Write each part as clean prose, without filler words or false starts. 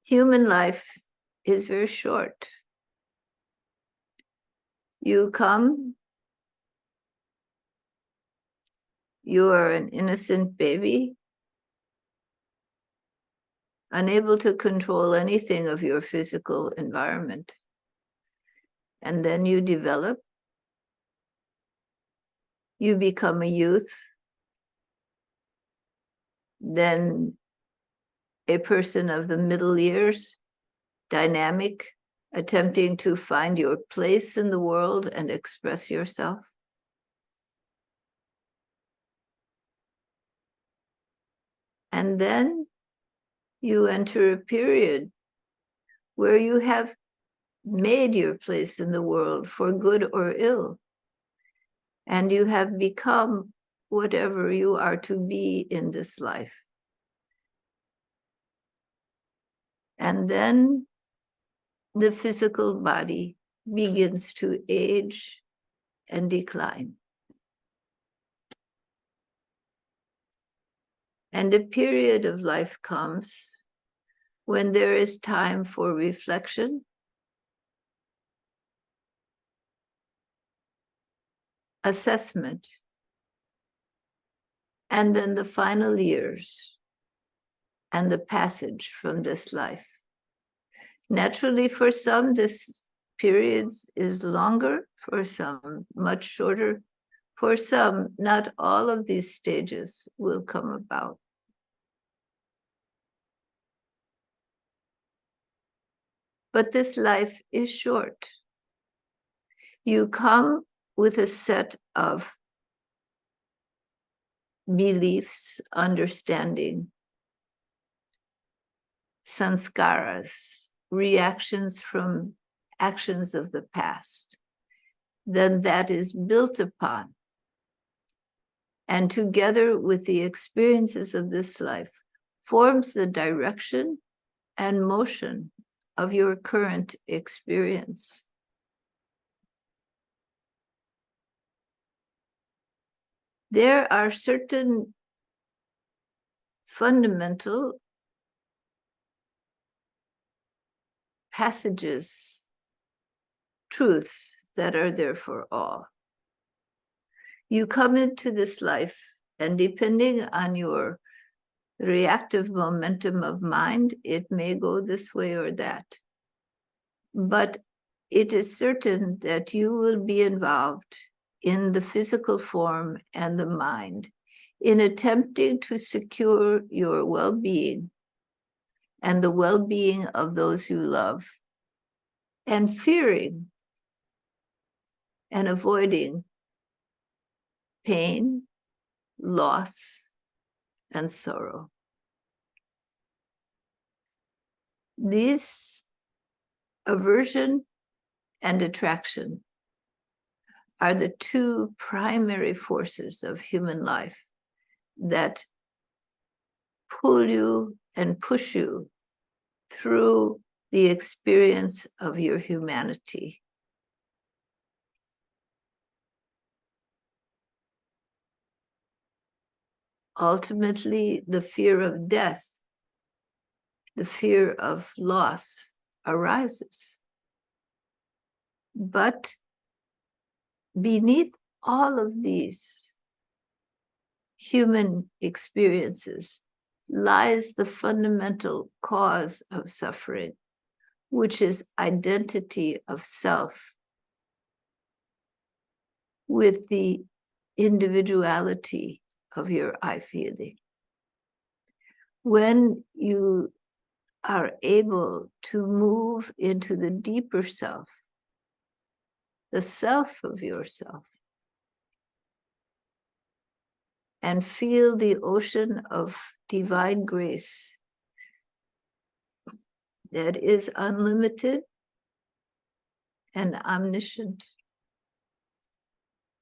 Human life is very short. You come, you are an innocent baby, unable to control anything of your physical environment. And then you develop, you become a youth, then a person of the middle years, dynamic, attempting to find your place in the world and express yourself. And then you enter a period where you have made your place in the world for good or ill. And you have become whatever you are to be in this life. And then the physical body begins to age and decline. And a period of life comes when there is time for reflection, assessment, and then the final years and the passage from this life. Naturally, for some, this period is longer, for some, much shorter. For some, not all of these stages will come about. But this life is short. You come with a set of beliefs, understanding, sanskaras, reactions from actions of the past. Then that is built upon. And together with the experiences of this life, forms the direction and motion of your current experience. There are certain fundamental passages, truths that are there for all. You come into this life, and depending on your reactive momentum of mind, it may go this way or that. But it is certain that you will be involved in the physical form and the mind in attempting to secure your well-being and the well-being of those you love, and fearing and avoiding pain, loss, and sorrow. These aversion and attraction are the two primary forces of human life that pull you and push you through the experience of your humanity. Ultimately, the fear of death, the fear of loss arises. But beneath all of these human experiences lies the fundamental cause of suffering, which is identity of self with the individuality of your I feeling. When you are able to move into the deeper self, the self of yourself, and feel the ocean of divine grace that is unlimited and omniscient,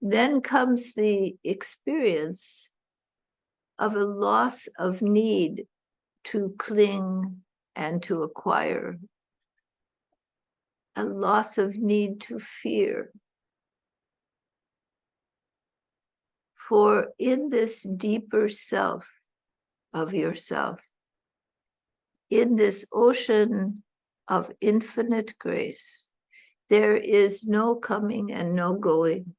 then comes the experience of a loss of need to cling and to acquire, a loss of need to fear. For in this deeper self of yourself in this ocean of infinite grace, there is no coming and no going,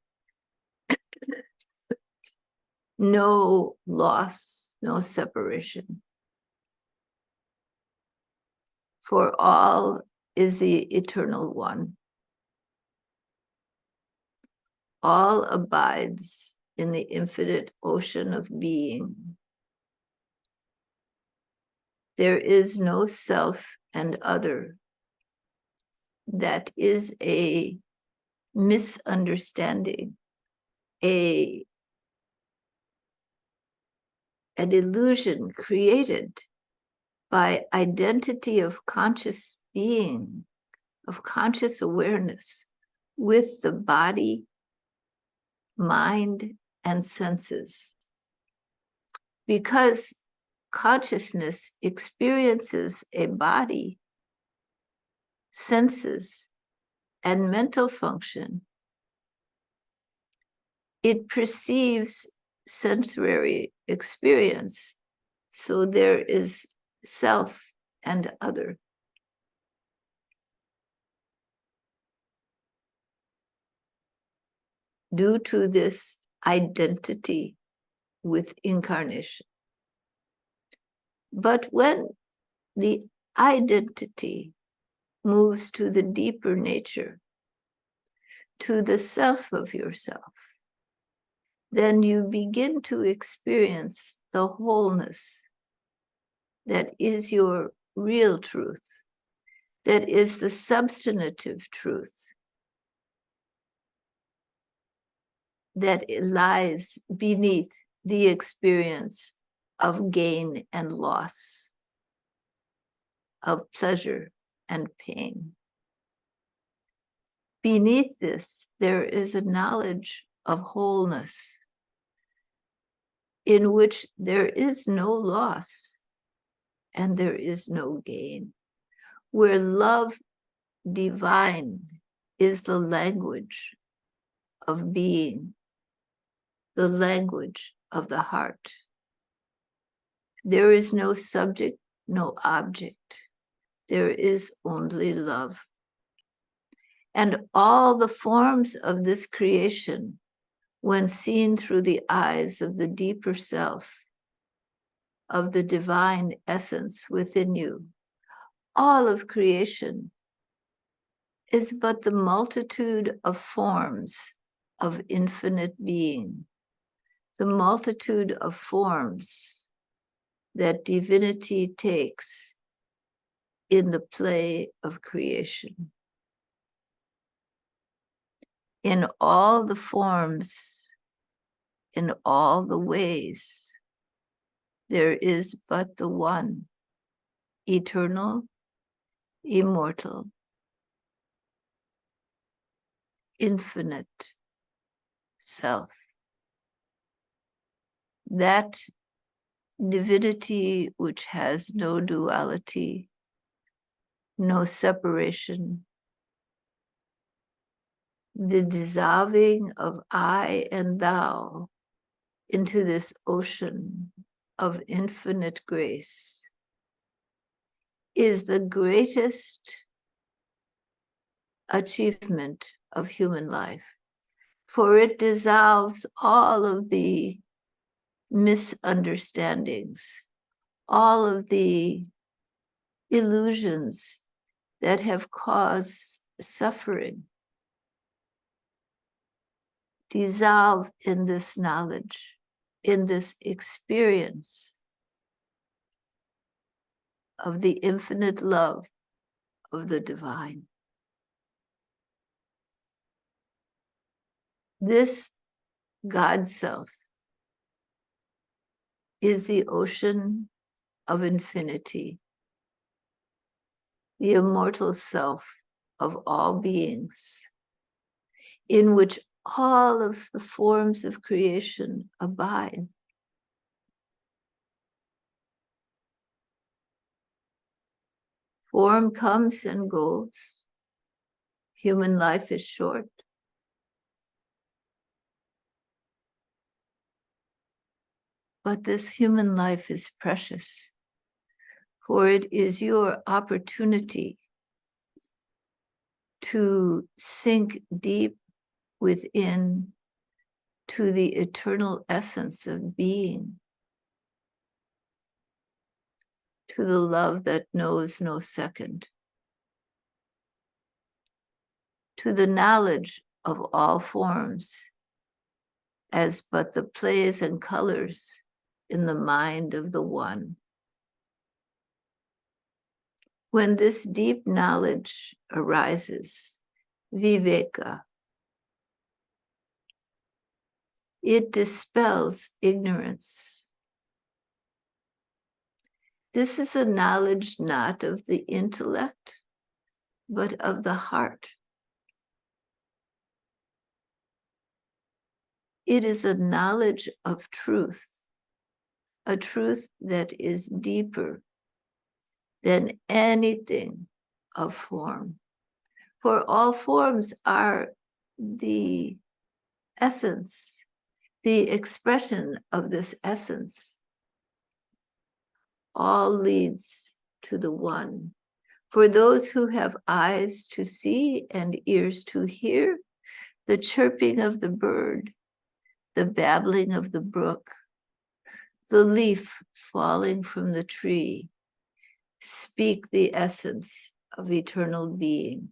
no loss, no separation. For all is the eternal one. All abides in the infinite ocean of being. There is no self and other. That is a misunderstanding, an illusion created by identity of conscious being, of conscious awareness with the body, mind, and senses. Because consciousness experiences a body, senses, and mental function, it perceives sensory experience. So there is self and other. Due to this identity with incarnation. But when the identity moves to the deeper nature, to the self of yourself, then you begin to experience the wholeness that is your real truth, that is the substantive truth, that lies beneath the experience of gain and loss, of pleasure and pain. Beneath this, there is a knowledge of wholeness in which there is no loss and there is no gain, where love divine is the language of being, the language of the heart. There is no subject, no object. There is only love. And all the forms of this creation, when seen through the eyes of the deeper self, of the divine essence within you, all of creation is but the multitude of forms of infinite being, the multitude of forms that divinity takes in the play of creation. In all the forms, in all the ways, there is but the one, eternal, immortal, infinite self. That divinity which has no duality, no separation, the dissolving of I and thou into this ocean of infinite grace is the greatest achievement of human life, for it dissolves all of the misunderstandings, all of the illusions that have caused suffering. Dissolve in this knowledge, in this experience of the infinite love of the divine. This God self is the ocean of infinity, the immortal self of all beings, in which all of the forms of creation abide. Form comes and goes. Human life is short. But this human life is precious, For it is your opportunity to sink deep within to the eternal essence of being, to the love that knows no second, to the knowledge of all forms as but the plays and colors in the mind of the One. When this deep knowledge arises, viveka, it dispels ignorance. This is a knowledge not of the intellect, but of the heart. It is a knowledge of truth, a truth that is deeper than anything of form. For all forms are the essence, the expression of this essence. All leads to the One. For those who have eyes to see and ears to hear, the chirping of the bird, the babbling of the brook, the leaf falling from the tree, speak the essence of eternal being,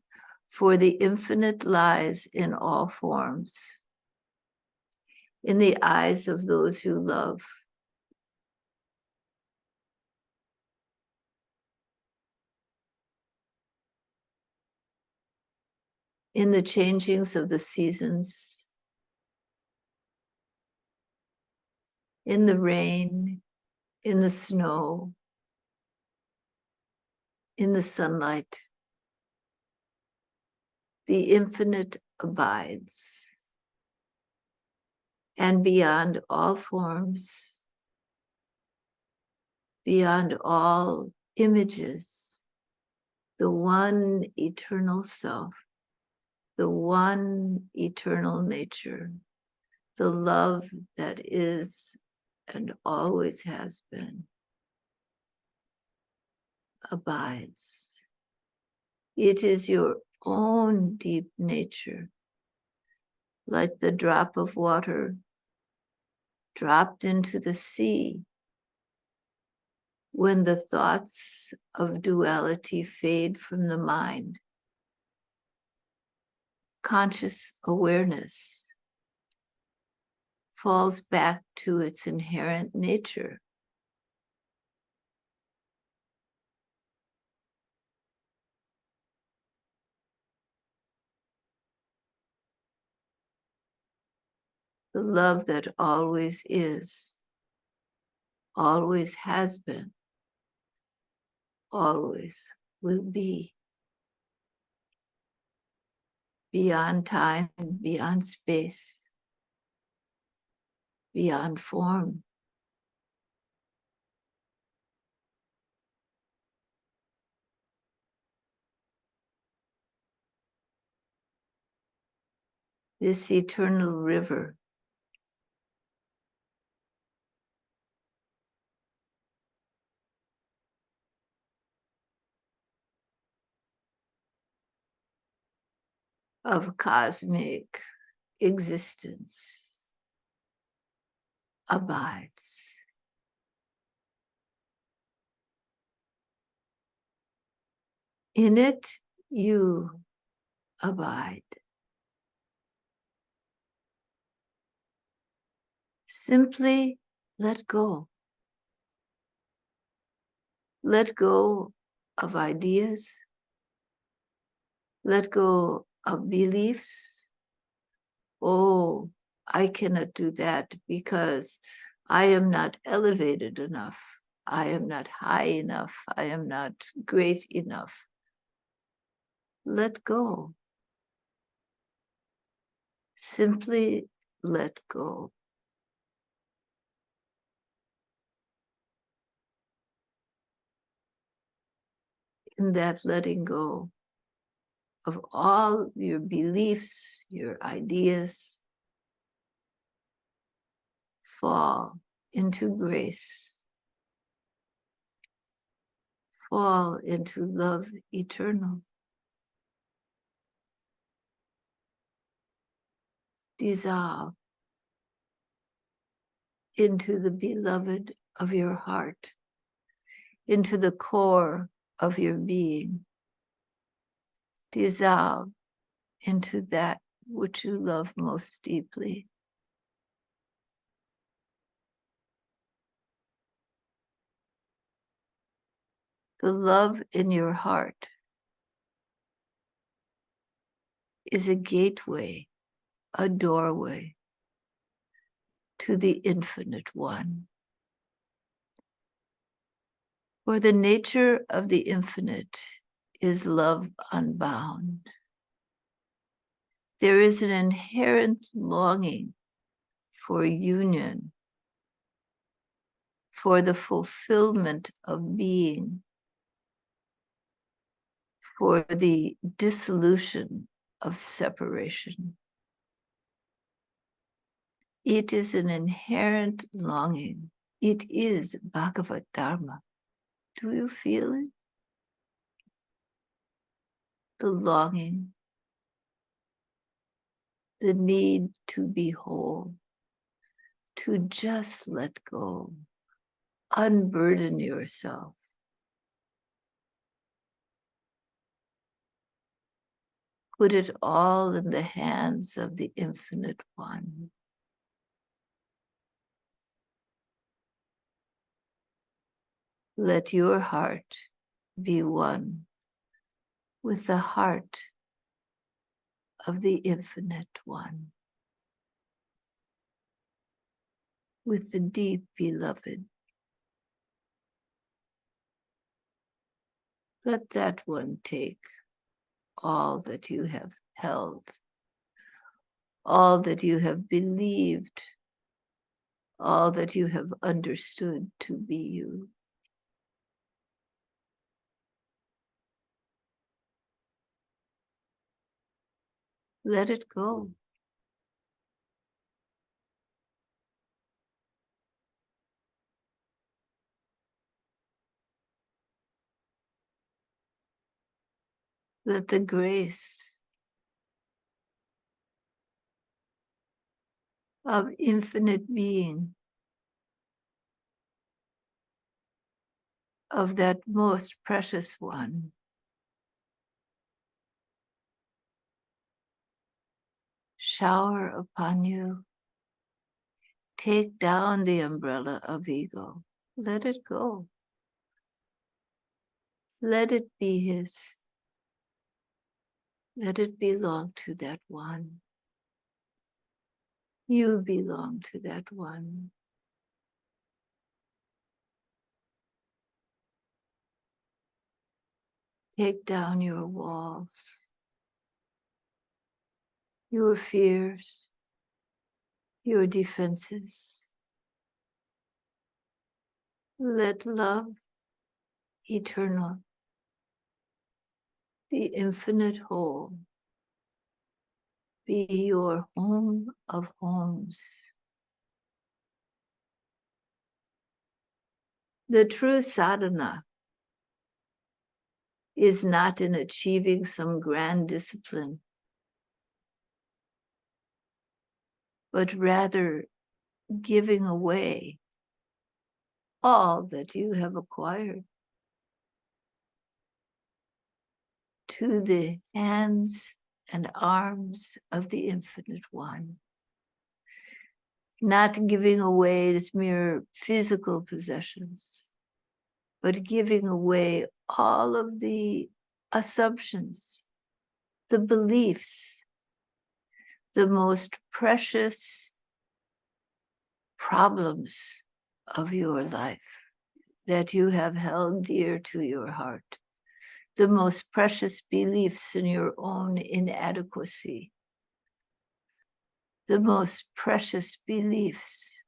for the infinite lies in all forms. In the eyes of those who love, in the changings of the seasons, in the rain, in the snow, in the sunlight, the infinite abides. And beyond all forms, beyond all images, the one eternal self, the one eternal nature, the love that is and always has been, abides. It is your own deep nature, like the drop of water dropped into the sea when the thoughts of duality fade from the mind. Conscious awareness falls back to its inherent nature. The love that always is, always has been, always will be. Beyond time, beyond space, beyond form. This eternal river of cosmic existence abides. In it, you abide. Simply let go. Let go of ideas. Let go of beliefs. Oh, I cannot do that because I am not elevated enough. I am not high enough. I am not great enough. Let go. Simply let go. In that letting go of all your beliefs, your ideas, fall into grace. fall into love eternal. Dissolve into the beloved of your heart, into the core of your being. Dissolve into that which you love most deeply. The love in your heart is a gateway, a doorway to the infinite one. For the nature of the infinite is love unbound. There is an inherent longing for union, for the fulfillment of being, for the dissolution of separation. It is an inherent longing. It is Bhagavad Dharma. Do you feel it? The longing, the need to be whole, to just let go, unburden yourself. Put it all in the hands of the Infinite One. Let your heart be one with the heart of the Infinite One, with the deep beloved. Let that one take all that you have held, all that you have believed, all that you have understood to be you. Let it go. Let the grace of infinite being, of that most precious one, shower upon you. Take down the umbrella of ego. Let it go. Let it be his. Let it belong to that one. You belong to that one. Take down your walls, your fears, your defenses. Let love eternal, the infinite whole, be your home of homes. The true sadhana is not in achieving some grand discipline, but rather giving away all that you have acquired to the hands and arms of the Infinite One. Not giving away its mere physical possessions, but giving away all of the assumptions, the beliefs, the most precious problems of your life that you have held dear to your heart, the most precious beliefs in your own inadequacy, the most precious beliefs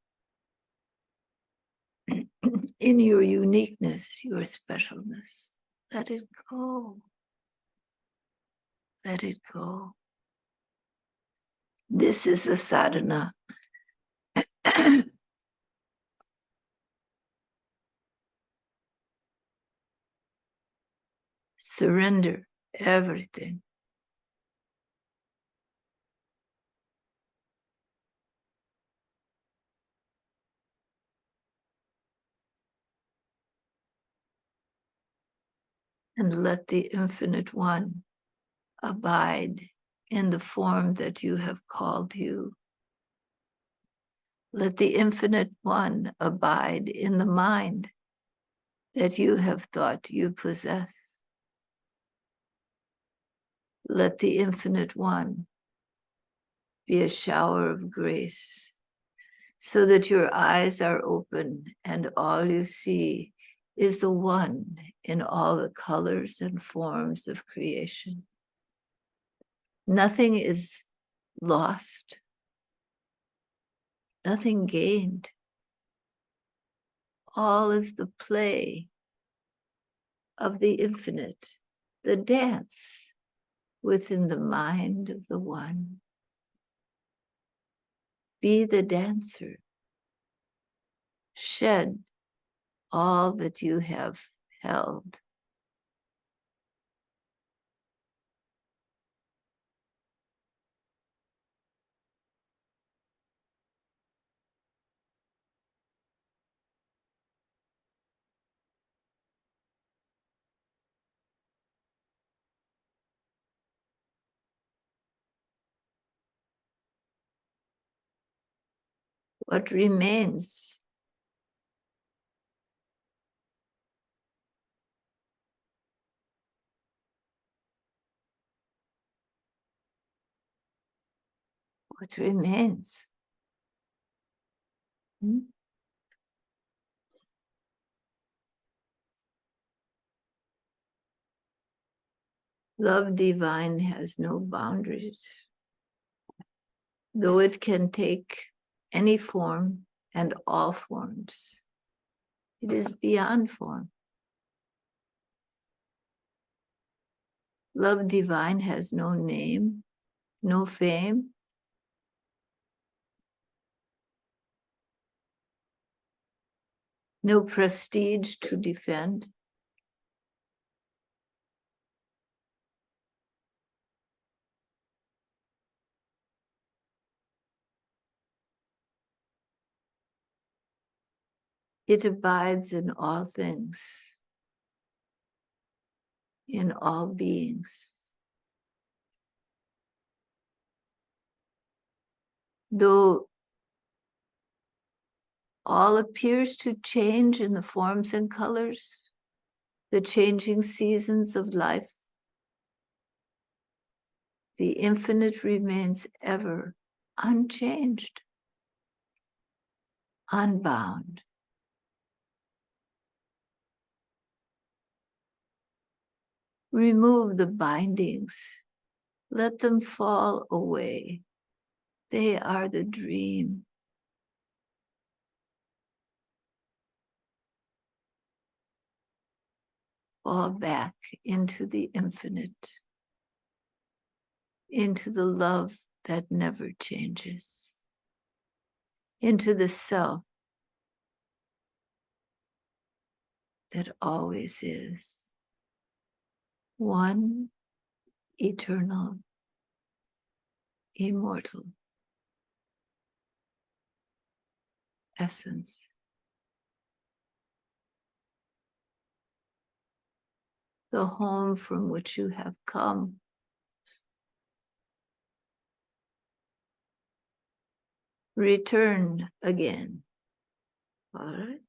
in your uniqueness, your specialness. Let it go. Let it go. This is the sadhana. Surrender everything. And let the Infinite One abide in the form that you have called you. Let the Infinite One abide in the mind that you have thought you possess. Let the Infinite One be a shower of grace so that your eyes are open and all you see is the One in all the colors and forms of creation. Nothing is lost, nothing gained. All is the play of the infinite, the dance within the mind of the One. Be the dancer. Shed all that you have held. What remains? What remains? Love divine has no boundaries. Though it can take any form and all forms, it is beyond form. Love divine has no name, no fame, no prestige to defend. It abides in all things, in all beings. Though all appears to change in the forms and colors, the changing seasons of life, the infinite remains ever unchanged, unbound. Remove the bindings, let them fall away. They are the dream. Fall back into the infinite, into the love that never changes, into the self that always is. One eternal, immortal essence. The home from which you have come. Return again. All right.